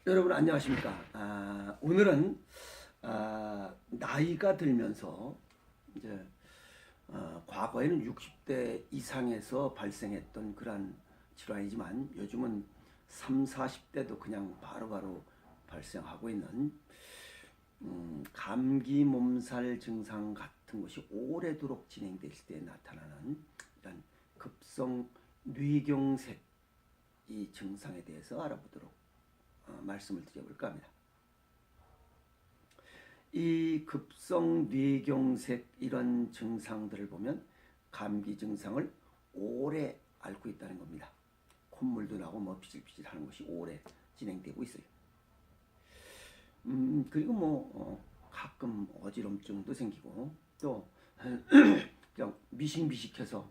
여러분 안녕하십니까? 오늘은 나이가 들면서 이제 과거에는 60대 이상에서 발생했던 그러한 질환이지만 요즘은 3, 40대도 그냥 바로바로 발생하고 있는 감기 몸살 증상 같은 것이 오래도록 진행될 때 나타나는 이런 급성 뇌경색 이 증상에 대해서 알아보도록 말씀을 드려볼까 합니다. 이 급성 뇌경색 이런 증상들을 보면 감기 증상을 오래 앓고 있다는 겁니다. 콧물도 나고 뭐 피질피질 하는 것이 오래 진행되고 있어요. 그리고 가끔 어지럼증도 생기고 또 그냥 미식미식해서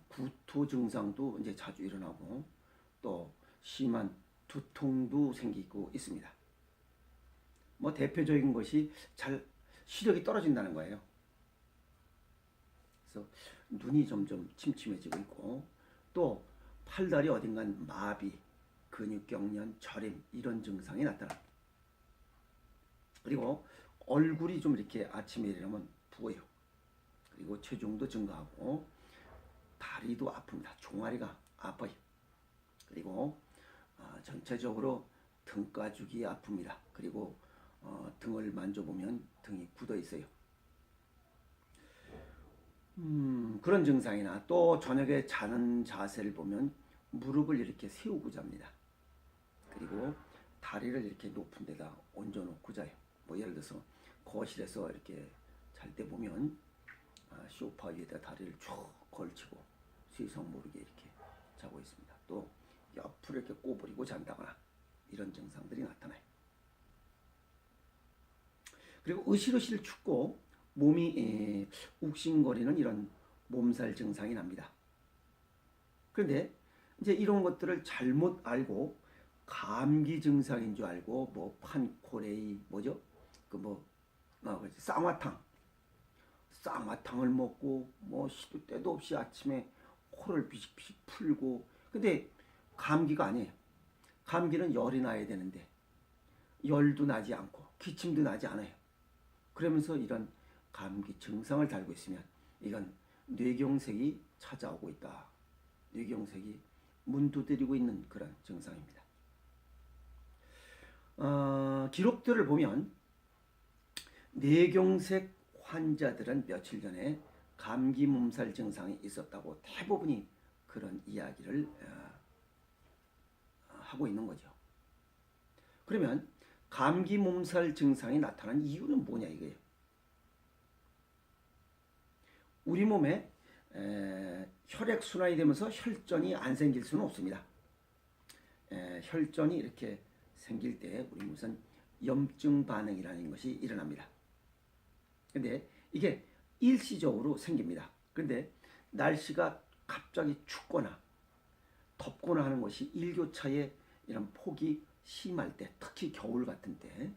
구토 증상도 이제 자주 일어나고 또 심한 두통도 생기고 있습니다. 대표적인 것이 시력이 떨어진다는 거예요. 그래서 눈이 점점 침침해지고 있고 또 팔다리 어딘간 마비, 근육경련, 저림 이런 증상이 나타납니다. 그리고 얼굴이 좀 이렇게 아침에 일어나면 부어요. 그리고 체중도 증가하고 다리도 아픕니다. 종아리가 아파요. 그리고 전체적으로 등가죽이 아픕니다. 그리고 등을 만져보면 등이 굳어 있어요. 그런 증상이나 또 저녁에 자는 자세를 보면 무릎을 이렇게 세우고 잡니다. 그리고 다리를 이렇게 높은 데다 얹어놓고 자요. 예를 들어서 거실에서 이렇게 잘 때 보면 소파 위에다 다리를 쭉 걸치고 세상 모르게 이렇게 자고 있습니다. 또 옆으로 이렇게 꼬부리고 잔다거나 이런 증상들이 나타나요. 그리고 으실으실 춥고 몸이 욱신거리는 이런 몸살 증상이 납니다. 그런데 이제 이런 것들을 잘못 알고 감기 증상인 줄 알고 판코레이 쌍화탕을 먹고 시도 때도 없이 아침에 코를 비식비식 풀고 근데 감기가 아니에요. 감기는 열이 나야 되는데 열도 나지 않고 기침도 나지 않아요. 그러면서 이런 감기 증상을 달고 있으면 이건 뇌경색이 찾아오고 있다. 뇌경색이 문두드리고 있는 그런 증상입니다. 기록들을 보면 뇌경색 환자들은 며칠 전에 감기 몸살 증상이 있었다고 대부분이 그런 이야기를 하고 있는 거죠. 그러면 감기 몸살 증상이 나타난 이유는 뭐냐 이거예요. 우리 몸에 혈액순환이 되면서 혈전이 안 생길 수는 없습니다. 혈전이 이렇게 생길 때 우리 무슨 염증 반응이라는 것이 일어납니다. 근데 이게 일시적으로 생깁니다. 그런데 날씨가 갑자기 춥거나 덥거나 하는 것이 일교차의 이런 폭이 심할 때, 특히 겨울 같은 때,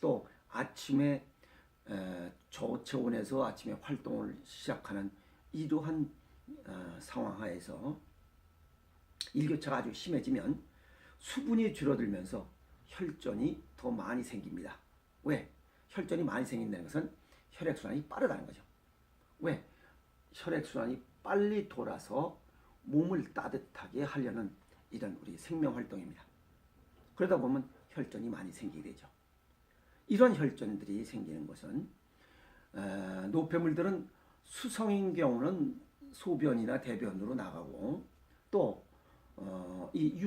또 아침에 저체온에서 아침에 활동을 시작하는 이러한 상황 하에서 일교차가 아주 심해지면 수분이 줄어들면서 혈전이 더 많이 생깁니다. 왜? 혈전이 많이 생긴다는 것은 혈액순환이 빠르다는 거죠. 왜? 혈액순환이 빨리 돌아서 몸을 따뜻하게 하려는 이런 우리 생명활동입니다. 그러다 보면 혈전이 많이 생기게 되죠. 이런 혈전들이 생기는 것은 노폐물들은 수성인 경우는 소변이나 대변으로 나가고 또 이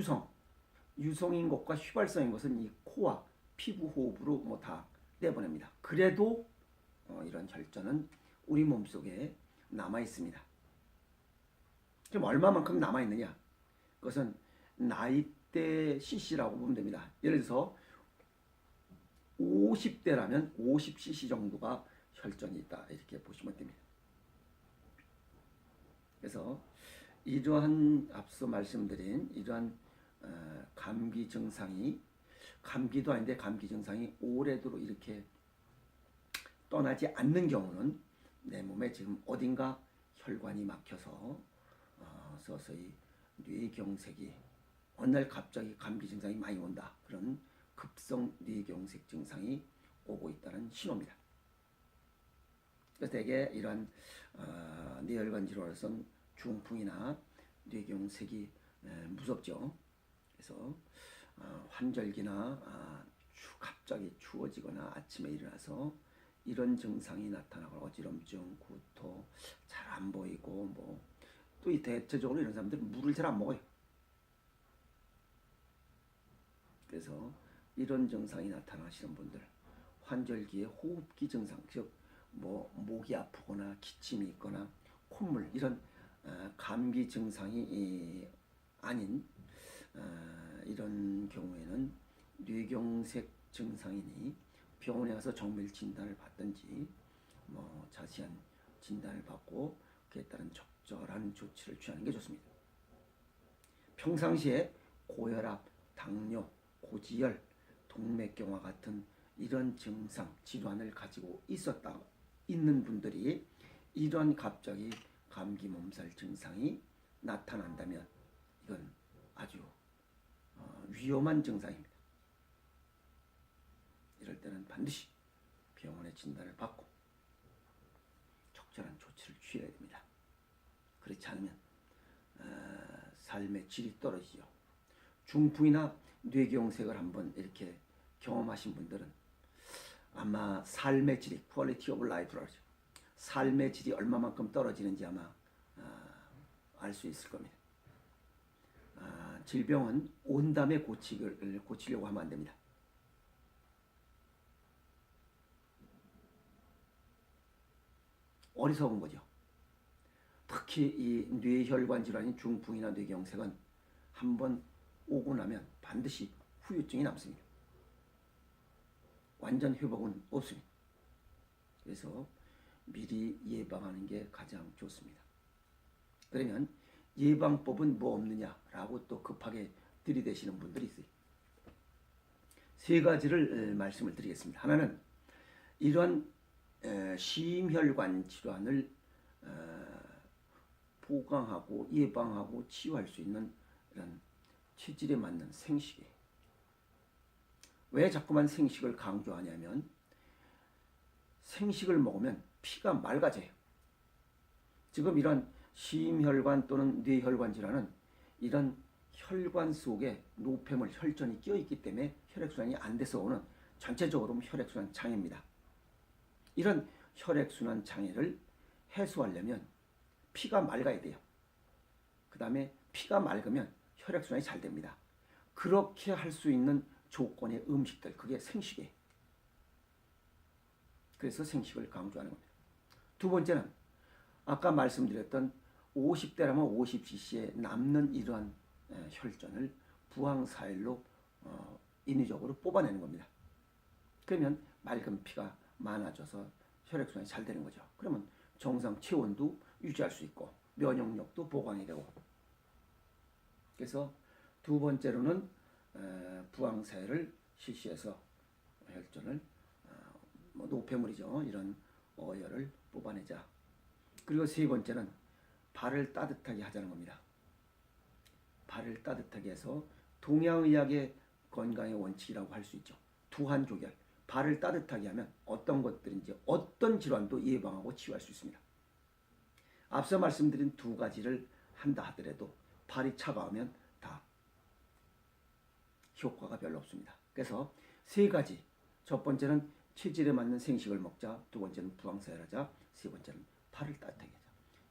유성인 것과 휘발성인 것은 이 코와 피부 호흡으로 다 내보냅니다. 그래도 이런 혈전은 우리 몸속에 남아 있습니다. 지금 얼마만큼 남아 있느냐? 그것은 나이대 cc라고 보면 됩니다. 예를 들어서 50대라면 50cc 정도가 혈전이 있다 이렇게 보시면 됩니다. 그래서 이러한 앞서 말씀드린 이러한 감기 증상이 감기도 아닌데 감기 증상이 오래도록 이렇게 떠나지 않는 경우는 내 몸에 지금 어딘가 혈관이 막혀서 서서히 뇌경색이 어느 날 갑자기 감기 증상이 많이 온다. 그런 급성 뇌경색 증상이 오고 있다는 신호입니다. 그래서 대개 이러한 뇌혈관 질환으로선 중풍이나 뇌경색이 무섭죠. 그래서 환절기나 갑자기 추워지거나 아침에 일어나서 이런 증상이 나타나고 어지럼증, 구토, 잘 안 보이고 또 대체적으로 이런 사람들은 물을 잘 안 먹어요. 그래서 이런 증상이 나타나시는 분들 환절기에 호흡기 증상, 즉 목이 아프거나 기침이 있거나 콧물 이런 감기 증상이 아닌 이런 경우에는 뇌경색 증상이니 병원에 가서 정밀 진단을 받든지 자세한 진단을 받고 그에 따른 적절한 조치를 취하는 게 좋습니다. 평상시에 고혈압, 당뇨, 고지혈, 동맥경화 같은 이런 증상, 질환을 가지고 있는 분들이 이런 갑자기 감기 몸살 증상이 나타난다면 이건 아주 위험한 증상입니다. 이럴 때는 반드시 병원의 진단을 받고 적절한 조치를 취해야 됩니다. 그렇지 않으면 삶의 질이 떨어지죠. 중풍이나 뇌경색을 한번 이렇게 경험하신 분들은 아마 삶의 질이 quality of life라고 하죠. 삶의 질이 얼마만큼 떨어지는지 아마 알 수 있을 겁니다. 질병은 온 다음에 고치려고 하면 안 됩니다. 어리석은 거죠. 특히 이 뇌혈관 질환인 중풍이나 뇌경색은 한번 오고 나면 반드시 후유증이 남습니다. 완전 회복은 없습니다. 그래서 미리 예방하는 게 가장 좋습니다. 그러면 예방법은 뭐 없느냐라고 또 급하게 들이대시는 분들이 있어요. 세 가지를 말씀을 드리겠습니다. 하나는 이러한 심혈관 질환을 보강하고 예방하고 치유할 수 있는 이런 체질에 맞는 생식이에요. 왜 자꾸만 생식을 강조하냐면 생식을 먹으면 피가 맑아져요. 지금 이런 심혈관 또는 뇌혈관 질환은 이런 혈관 속에 노폐물, 혈전이 끼어있기 때문에 혈액순환이 안 돼서 오는 전체적으로 혈액순환 장애입니다. 이런 혈액순환 장애를 해소하려면 피가 맑아야 돼요. 그 다음에 피가 맑으면 혈액순환이 잘 됩니다. 그렇게 할 수 있는 조건의 음식들, 그게 생식이에요. 그래서 생식을 강조하는 겁니다. 두 번째는 아까 말씀드렸던 50대라면 50cc에 남는 이러한 혈전을 부항사일로 인위적으로 뽑아내는 겁니다. 그러면 맑은 피가 많아져서 혈액순환이 잘 되는 거죠. 그러면 정상 체온도 유지할 수 있고 면역력도 보강이 되고. 그래서 두 번째로는 부항사일을 실시해서 혈전을 노폐물이죠. 이런 어혈을 뽑아내자. 그리고 세 번째는 발을 따뜻하게 하자는 겁니다. 발을 따뜻하게 해서 동양의학의 건강의 원칙이라고 할 수 있죠. 두한조결. 발을 따뜻하게 하면 어떤 것들인지 어떤 질환도 예방하고 치유할 수 있습니다. 앞서 말씀드린 두 가지를 한다 하더라도 발이 차가우면 다 효과가 별로 없습니다. 그래서 세 가지. 첫 번째는 체질에 맞는 생식을 먹자. 두 번째는 부항사혈하자. 세 번째는 발을 따뜻하게 하자.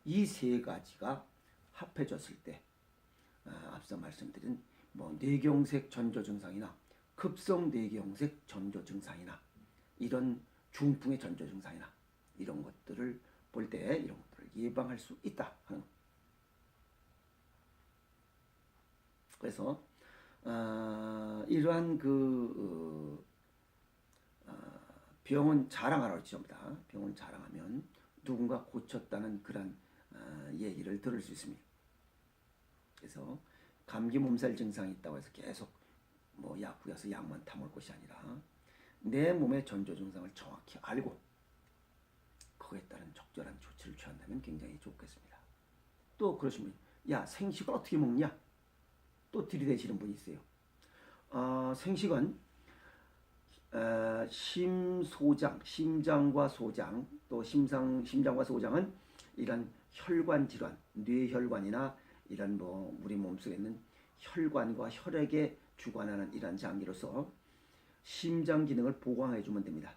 이 세 가지가 합해졌을 때 앞서 말씀드린 뇌경색 전조 증상이나 급성 뇌경색 전조 증상이나 이런 중풍의 전조 증상이나 이런 것들을 볼 때 이런 것들을 예방할 수 있다 하는 것. 그래서 이러한 병원 자랑하라고 했습니다. 병원 자랑하면 누군가 고쳤다는 그런 얘기를 들을 수 있습니다. 그래서 감기 몸살 증상이 있다고 해서 계속 약국에 가서 약만 타먹을 것이 아니라 내 몸의 전조 증상을 정확히 알고 그거에 따른 적절한 조치를 취한다면 굉장히 좋겠습니다. 또 그러시면 야 생식을 어떻게 먹냐? 또 들이대시는 분이 있어요. 생식은 심소장, 심장과 소장, 또 심장과 소장은 이런 혈관 질환, 뇌혈관이나 이런 뭐 우리 몸속에 있는 혈관과 혈액에 주관하는 이런 장기로서 심장 기능을 보강해 주면 됩니다.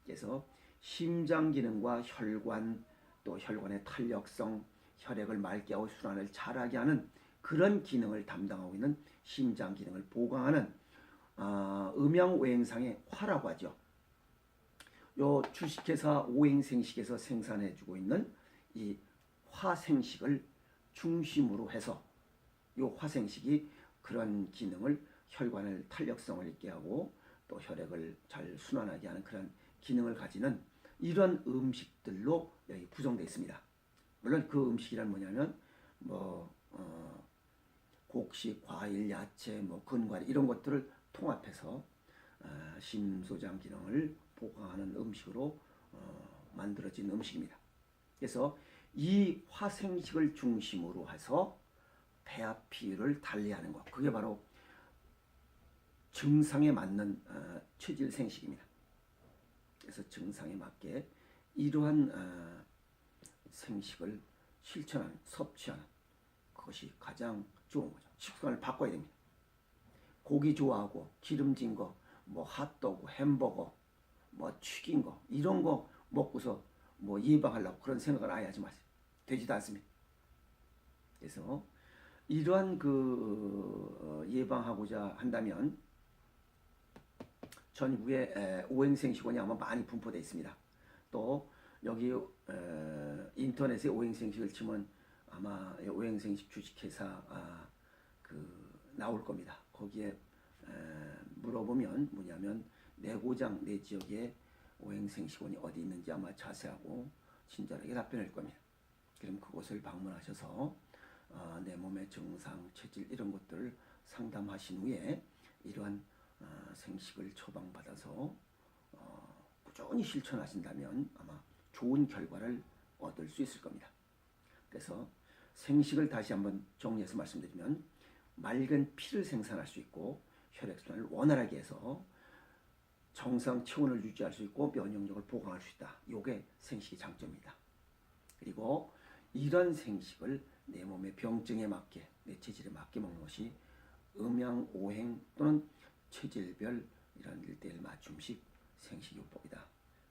그래서 심장 기능과 혈관, 또 혈관의 탄력성, 혈액을 맑게 하고 순환을 잘하게 하는 그런 기능을 담당하고 있는 심장 기능을 보강하는 음양오행상의 화라고 하죠. 요 주식회사 오행생식에서 생산해주고 있는 이 화생식을 중심으로 해서 요 화생식이 그런 기능을 혈관을 탄력성을 있게 하고 또 혈액을 잘 순환하게 하는 그런 기능을 가지는 이런 음식들로 여기 구성되어 있습니다. 물론 그 음식이란 뭐냐면 곡식, 과일, 야채, 근과일 이런 것들을 통합해서 심소장 기능을 보강하는 음식으로 만들어진 음식입니다. 그래서 이 화생식을 중심으로 해서 배아피를 달리하는 것, 그게 바로 증상에 맞는 체질 생식입니다. 그래서 증상에 맞게 이러한 생식을 실천하는, 섭취하는 그것이 가장 좋은 거죠. 식습관을 바꿔야 됩니다. 고기 좋아하고 기름진 거, 핫도그, 햄버거, 튀긴 거 이런 거 먹고서 예방하려고 그런 생각을 아예 하지 마세요. 되지도 않습니다. 그래서 이러한 예방하고자 한다면 전국에 오행생식원이 아마 많이 분포되어 있습니다. 또 여기 인터넷에 오행생식을 치면 아마 오행생식 주식회사 나올 겁니다. 거기에 물어보면 뭐냐면 내고장 내 지역에 오행생식원이 어디 있는지 아마 자세하고 친절하게 답변할 겁니다. 그럼 그곳을 방문하셔서 내 몸의 증상, 체질 이런 것들을 상담하신 후에 이러한 생식을 처방받아서 꾸준히 실천하신다면 아마 좋은 결과를 얻을 수 있을 겁니다. 그래서 생식을 다시 한번 정리해서 말씀드리면 맑은 피를 생산할 수 있고 혈액순환을 원활하게 해서 정상 체온을 유지할 수 있고 면역력을 보강할 수 있다. 이게 생식의 장점입니다. 그리고 이런 생식을 내 몸의 병증에 맞게, 내 체질에 맞게 먹는 것이 음양오행 또는 체질별 이런 1:1 맞춤식 생식요법이다.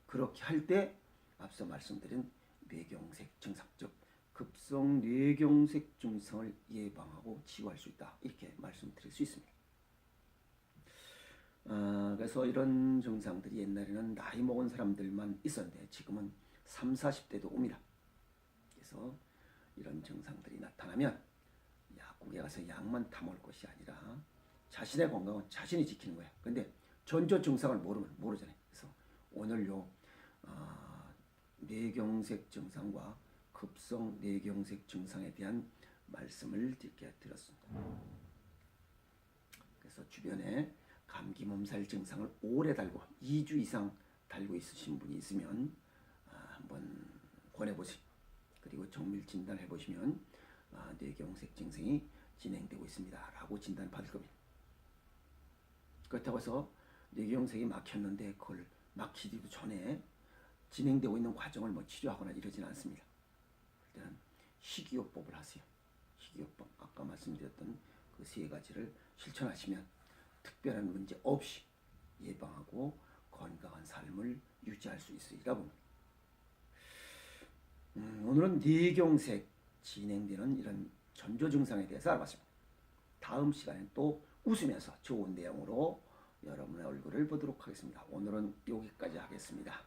그렇게 할 때 앞서 말씀드린 뇌경색 증상, 즉 급성 뇌경색 증상을 예방하고 치유할 수 있다. 이렇게 말씀드릴 수 있습니다. 그래서 이런 증상들이 옛날에는 나이 먹은 사람들만 있었는데 지금은 30, 40대도 옵니다. 그래서 이런 증상들이 나타나면 약국에 가서 약만 타먹을 것이 아니라 자신의 건강은 자신이 지키는 거야. 근데 전조 증상을 모르면 모르잖아요. 그래서 오늘 뇌경색 증상과 급성 뇌경색 증상에 대한 말씀을 드렸습니다. 그래서 주변에 감기 몸살 증상을 오래 달고 2주 이상 달고 있으신 분이 있으면 한번 권해보세요. 그리고 정밀 진단을 해보시면 뇌경색 증상이 진행되고 있습니다 라고 진단을 받을 겁니다. 그렇다고 해서 뇌경색이 막혔는데 그걸 막히기도 전에 진행되고 있는 과정을 치료하거나 이러지는 않습니다. 일단 식이요법을 하세요. 식이요법, 아까 말씀드렸던 그 3가지를 실천하시면 특별한 문제 없이 예방하고 건강한 삶을 유지할 수 있으리라 봅니다. 오늘은 뇌경색 진행되는 이런 전조 증상에 대해서 알아봤습니다. 다음 시간엔 또 웃으면서 좋은 내용으로 여러분의 얼굴을 보도록 하겠습니다. 오늘은 여기까지 하겠습니다.